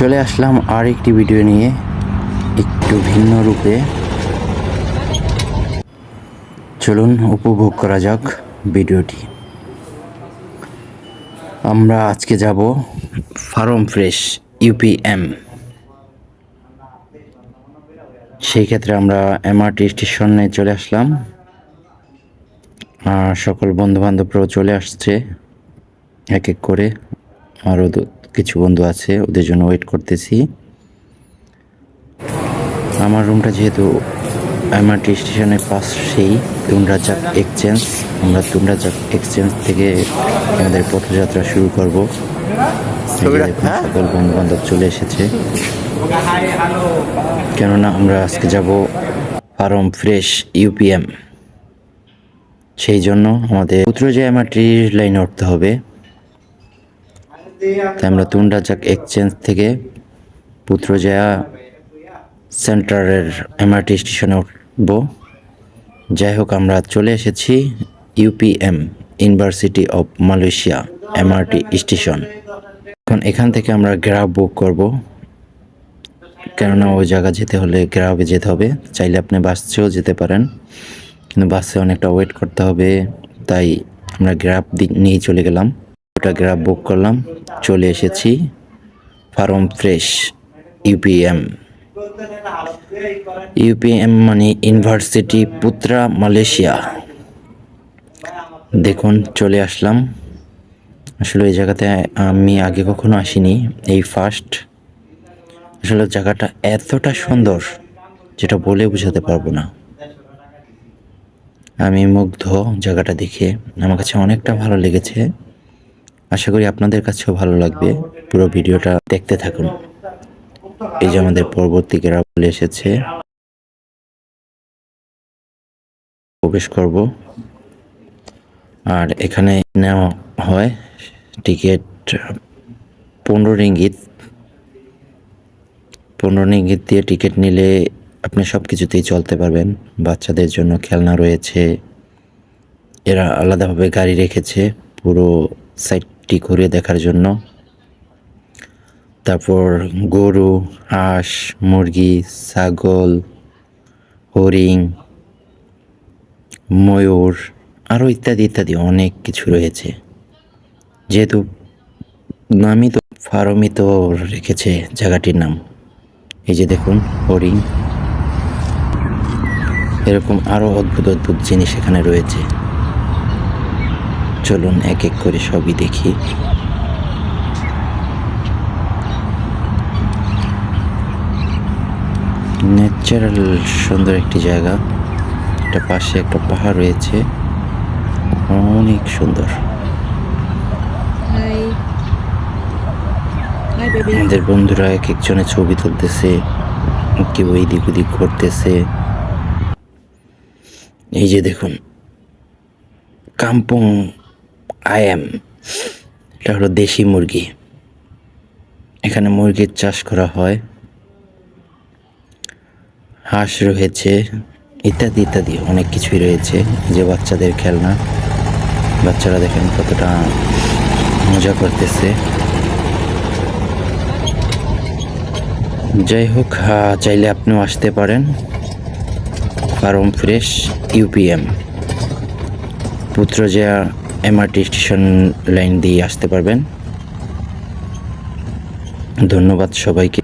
চলে আসলাম আর একটি ভিডিও নিয়ে, একটু ভিন্ন রূপে। চলুন উপভোগ করা যাক ভিডিওটি। আমরা আজকে যাব ফার্ম ফ্রেশ ইউপিএম। সেই ক্ষেত্রে আমরা এমআরটি স্টেশনে চলে আসলাম। সকল বন্ধুবান্ধবরাও চলে আসছে এক এক করে। আরও কিছু বন্ধু আছে, ওদের জন্য ওয়েট করতেছি। আমার রুমটা যেহেতু এমআরটি স্টেশনের পাশেই তুন্ড্রাচাক এক্সচেঞ্জ, আমরা তুন্ড্রাচাক এক্সচেঞ্জ থেকে আমাদের পথযাত্রা শুরু করব। সকল বন্ধু বান্ধব চলে এসেছে, কেননা আমরা আজকে যাব ফার্ম ফ্রেশ ইউপিএম। সেই জন্য আমাদের পুত্রজয়া এমআরটির লাইনে উঠতে হবে। তাই আমরা তুন্ড্রাচাক এক্সচেঞ্জ থেকে পুত্রজয়া সেন্টারের এমআরটি স্টেশনে উঠব। যাই হোক, আমরা চলে এসেছি UPM, university of Malaysia MRT station. এখন এখান থেকে আমরা গ্রাব বুক করব, কেননা ওই জায়গা যেতে হলে গ্রাবে যেতে হবে। চাইলে আপনি বাসেও যেতে পারেন, কিন্তু বাসে অনেকটা ওয়েট করতে হবে। তাই আমরা গ্রাব নিয়ে চলে গেলাম, ওটা গ্রাব বুক করলাম। চলে এসেছি ফার্ম ফ্রেশ ইউপিএম। ইউপিএম মানে ইউনিভার্সিটি পুত্রা মালয়েশিয়া। দেখুন চলে আসলাম। আসলে এই জায়গাতে আমি আগে কখনো আসিনি, এই ফার্স্ট। আসলে জায়গাটা এতটা সুন্দর যেটা বলে বোঝাতে পারবো না। আমি মুগ্ধ জায়গাটা দেখে, আমার কাছে অনেকটা ভালো লেগেছে। আশা করি আপনাদের কাছেও ভালো লাগবে। পুরো ভিডিওটা দেখতে থাকুন। এই যে আমাদের পরবর্তী গ্রাব চলে এসেছে, প্রবেশ করব। আর এখানে নেওয়া হয় টিকিট 15 রিঙ্গিত। 15 রিঙ্গিত দিয়ে টিকিট নিলে আপনি সব কিছুতেই চলতে পারবেন। বাচ্চাদের জন্য খেলনা রয়েছে, এরা আলাদাভাবে গাড়ি রেখেছে পুরো সাইটটি ঘুরে দেখার জন্য। তারপর গরু, হাঁস, মুরগি, ছাগল, হরিণ, ময়ূর, আরও ইত্যাদি ইত্যাদি অনেক কিছু রয়েছে। যেহেতু নামই তো ফার্মই তো রেখেছে জায়গাটির নাম। এই যে দেখুন হরিণ, এরকম আরও অদ্ভুত অদ্ভুত জিনিস এখানে রয়েছে। চলুন এক এক করে সবই দেখি। ন্যাচারাল সুন্দর একটি জায়গা। এটা পাশে একটা পাহাড় রয়েছে, অনেক সুন্দর। আমাদের বন্ধুরা এক একজনে ছবি তুলতেছে, কেউ এইদিক ওদিক করতেছে। এই যে দেখুন কাম্পং আয়াম, এটা হলো দেশি মুরগি। এখানে মুরগির চাষ করা হয়। হাঁস রয়েছে, ইত্যাদি ইত্যাদি অনেক কিছুই রয়েছে। যে বাচ্চাদের খেলনা, বাচ্চারা দেখেন কতটা মজা করতেছে। যাই হোক, চাইলে আপনিও আসতে পারেন farm fresh UPM. Putrajaya MRT station line দিয়ে আসতে পারবেন। ধন্যবাদ সবাইকে।